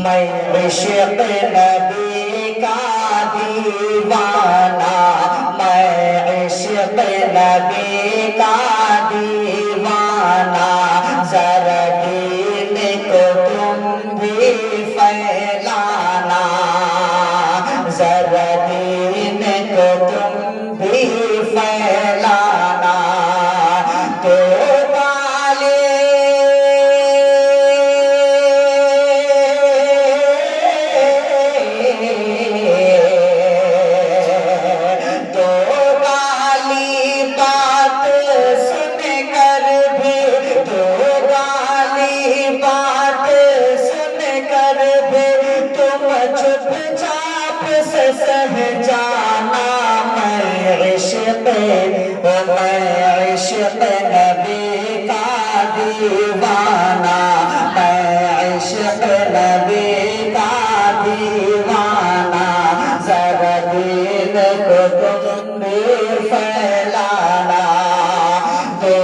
میں عشق نبی کا دیوانہ، میں عشق نبی کا دیوانہ، ذرا دین کو تم بھی پھیلانا، ذرا دین کو تم بھی پھیلانا، تو سہ جانا، میں عشق نبی کا دیوانہ، میں عشق نبی کا دیوانہ، ذرا دین کو تم بھی پھیلانا، تو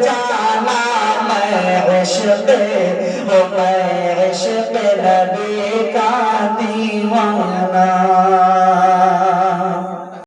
جانا، میں عشق نبی کا دیوانہ۔